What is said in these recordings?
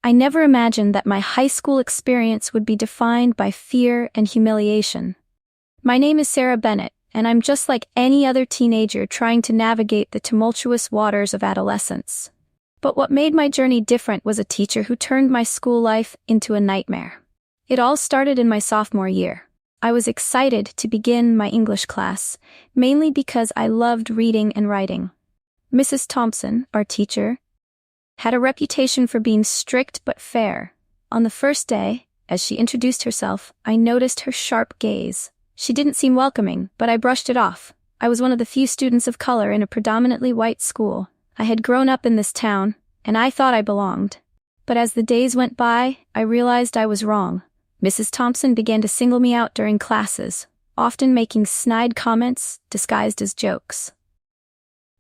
I never imagined that my high school experience would be defined by fear and humiliation. My name is Sarah Bennett, and I'm just like any other teenager trying to navigate the tumultuous waters of adolescence. But what made my journey different was a teacher who turned my school life into a nightmare. It all started in my sophomore year. I was excited to begin my English class, mainly because I loved reading and writing. Mrs. Thompson, our teacher, had a reputation for being strict but fair. On the first day, as she introduced herself, I noticed her sharp gaze. She didn't seem welcoming, but I brushed it off. I was one of the few students of color in a predominantly white school. I had grown up in this town, and I thought I belonged. But as the days went by, I realized I was wrong. Mrs. Thompson began to single me out during classes, often making snide comments disguised as jokes.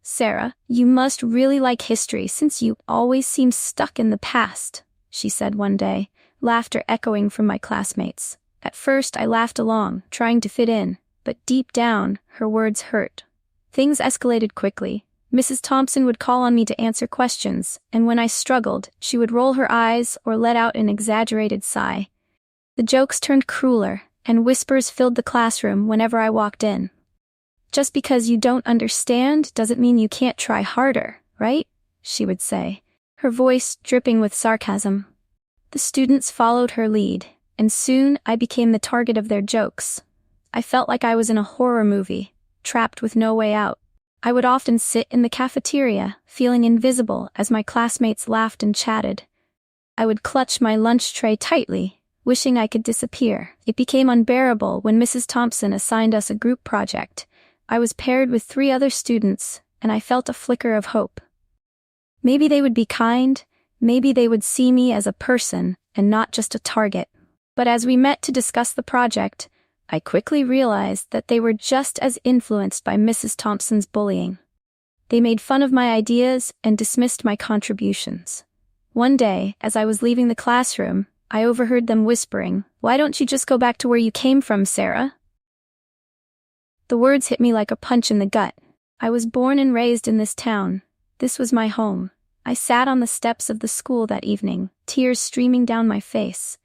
"Sarah, you must really like history since you always seem stuck in the past," she said one day, laughter echoing from my classmates. At first I laughed along, trying to fit in, but deep down, her words hurt. Things escalated quickly. Mrs. Thompson would call on me to answer questions, and when I struggled, she would roll her eyes or let out an exaggerated sigh. The jokes turned crueler, and whispers filled the classroom whenever I walked in. "Just because you don't understand doesn't mean you can't try harder, right?" she would say, her voice dripping with sarcasm. The students followed her lead, and soon I became the target of their jokes. I felt like I was in a horror movie, trapped with no way out. I would often sit in the cafeteria, feeling invisible as my classmates laughed and chatted. I would clutch my lunch tray tightly, wishing I could disappear. It became unbearable when Mrs. Thompson assigned us a group project. I was paired with 3 other students, and I felt a flicker of hope. Maybe they would be kind, maybe they would see me as a person and not just a target. But as we met to discuss the project, I quickly realized that they were just as influenced by Mrs. Thompson's bullying. They made fun of my ideas and dismissed my contributions. One day, as I was leaving the classroom, I overheard them whispering, "Why don't you just go back to where you came from, Sarah?" The words hit me like a punch in the gut. I was born and raised in this town. This was my home. I sat on the steps of the school that evening, tears streaming down my face.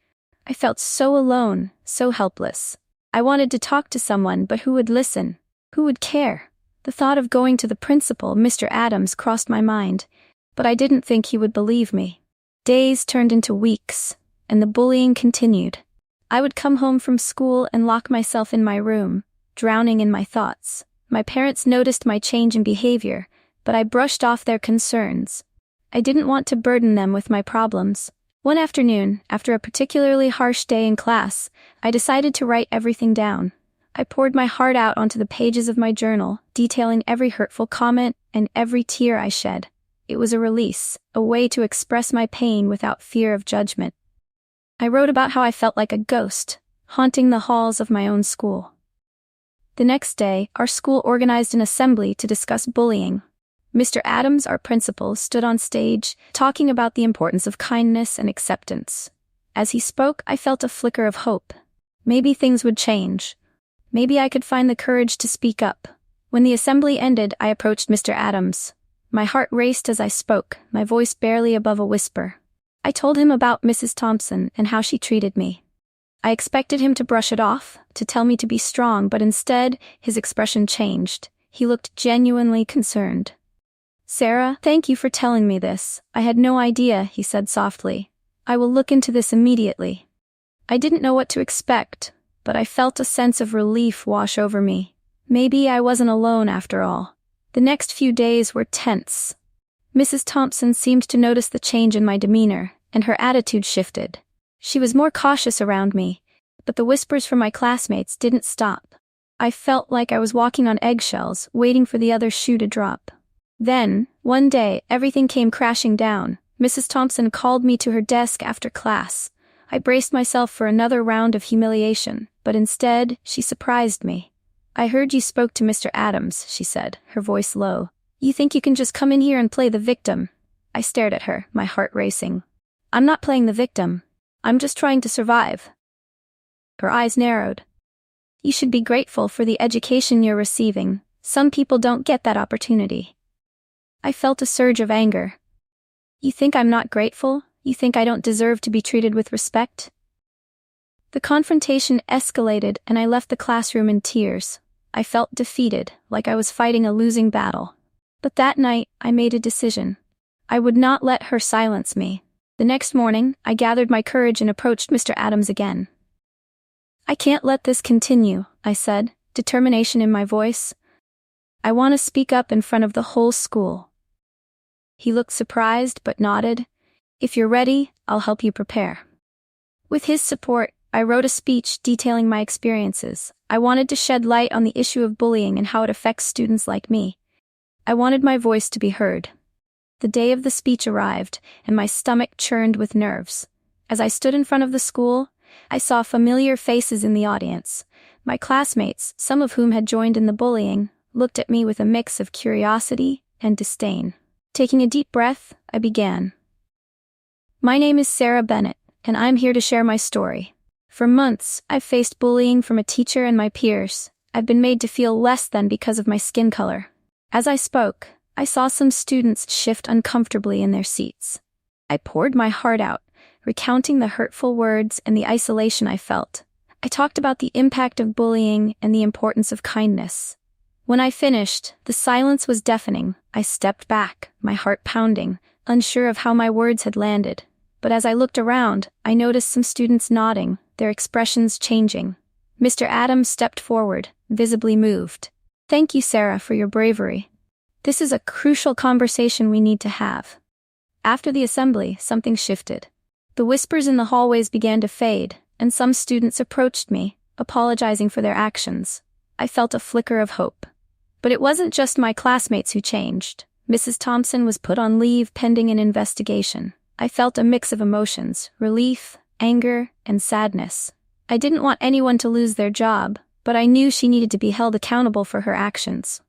I felt so alone, so helpless. I wanted to talk to someone, but who would listen? Who would care? The thought of going to the principal, Mr. Adams, crossed my mind, but I didn't think he would believe me. Days turned into weeks, and the bullying continued. I would come home from school and lock myself in my room, drowning in my thoughts. My parents noticed my change in behavior, but I brushed off their concerns. I didn't want to burden them with my problems. One afternoon, after a particularly harsh day in class, I decided to write everything down. I poured my heart out onto the pages of my journal, detailing every hurtful comment and every tear I shed. It was a release, a way to express my pain without fear of judgment. I wrote about how I felt like a ghost, haunting the halls of my own school. The next day, our school organized an assembly to discuss bullying. Mr. Adams, our principal, stood on stage, talking about the importance of kindness and acceptance. As he spoke, I felt a flicker of hope. Maybe things would change. Maybe I could find the courage to speak up. When the assembly ended, I approached Mr. Adams. My heart raced as I spoke, my voice barely above a whisper. I told him about Mrs. Thompson and how she treated me. I expected him to brush it off, to tell me to be strong, but instead, his expression changed. He looked genuinely concerned. "Sarah, thank you for telling me this. I had no idea," he said softly. "I will look into this immediately." I didn't know what to expect, but I felt a sense of relief wash over me. Maybe I wasn't alone after all. The next few days were tense. Mrs. Thompson seemed to notice the change in my demeanor, and her attitude shifted. She was more cautious around me, but the whispers from my classmates didn't stop. I felt like I was walking on eggshells, waiting for the other shoe to drop. Then, one day, everything came crashing down. Mrs. Thompson called me to her desk after class. I braced myself for another round of humiliation, but instead, she surprised me. "I heard you spoke to Mr. Adams," she said, her voice low. "You think you can just come in here and play the victim?" I stared at her, my heart racing. "I'm not playing the victim. I'm just trying to survive." Her eyes narrowed. "You should be grateful for the education you're receiving. Some people don't get that opportunity." I felt a surge of anger. "You think I'm not grateful?" You think I don't deserve to be treated with respect? The confrontation escalated and I left the classroom in tears. I felt defeated, like I was fighting a losing battle. But that night, I made a decision. I would not let her silence me. The next morning, I gathered my courage and approached Mr. Adams again. "I can't let this continue," I said, determination in my voice. "I want to speak up in front of the whole school." He looked surprised but nodded. "If you're ready, I'll help you prepare." With his support, I wrote a speech detailing my experiences. I wanted to shed light on the issue of bullying and how it affects students like me. I wanted my voice to be heard. The day of the speech arrived, and my stomach churned with nerves. As I stood in front of the school, I saw familiar faces in the audience. My classmates, some of whom had joined in the bullying, looked at me with a mix of curiosity and disdain. Taking a deep breath, I began. "My name is Sarah Bennett, and I'm here to share my story. For months, I've faced bullying from a teacher and my peers. I've been made to feel less than because of my skin color." As I spoke, I saw some students shift uncomfortably in their seats. I poured my heart out, recounting the hurtful words and the isolation I felt. I talked about the impact of bullying and the importance of kindness. When I finished, the silence was deafening. I stepped back, my heart pounding, unsure of how my words had landed. But as I looked around, I noticed some students nodding, their expressions changing. Mr. Adams stepped forward, visibly moved. "Thank you, Sarah, for your bravery. This is a crucial conversation we need to have." After the assembly, something shifted. The whispers in the hallways began to fade, and some students approached me, apologizing for their actions. I felt a flicker of hope. But it wasn't just my classmates who changed. Mrs. Thompson was put on leave pending an investigation. I felt a mix of emotions, relief, anger, and sadness. I didn't want anyone to lose their job, but I knew she needed to be held accountable for her actions.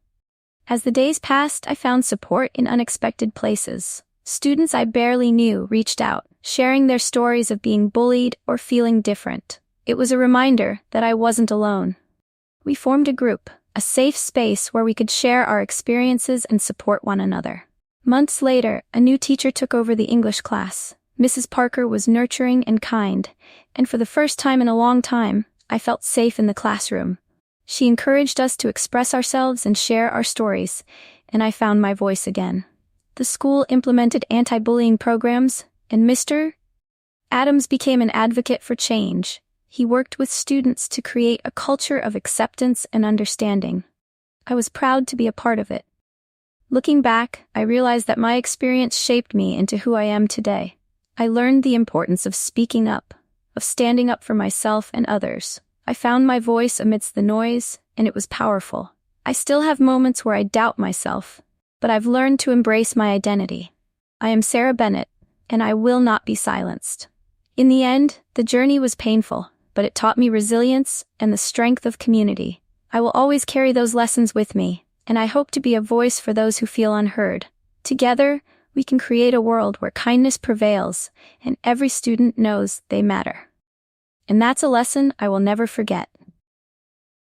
As the days passed, I found support in unexpected places. Students I barely knew reached out, sharing their stories of being bullied or feeling different. It was a reminder that I wasn't alone. We formed a group, a safe space where we could share our experiences and support one another. Months later, a new teacher took over the English class. Mrs. Parker was nurturing and kind, and for the first time in a long time, I felt safe in the classroom. She encouraged us to express ourselves and share our stories, and I found my voice again. The school implemented anti-bullying programs, and Mr. Adams became an advocate for change. He worked with students to create a culture of acceptance and understanding. I was proud to be a part of it. Looking back, I realized that my experience shaped me into who I am today. I learned the importance of speaking up, of standing up for myself and others. I found my voice amidst the noise, and it was powerful. I still have moments where I doubt myself, but I've learned to embrace my identity. I am Sarah Bennett, and I will not be silenced. In the end, the journey was painful, but it taught me resilience and the strength of community. I will always carry those lessons with me, and I hope to be a voice for those who feel unheard. Together, we can create a world where kindness prevails, and every student knows they matter. And that's a lesson I will never forget.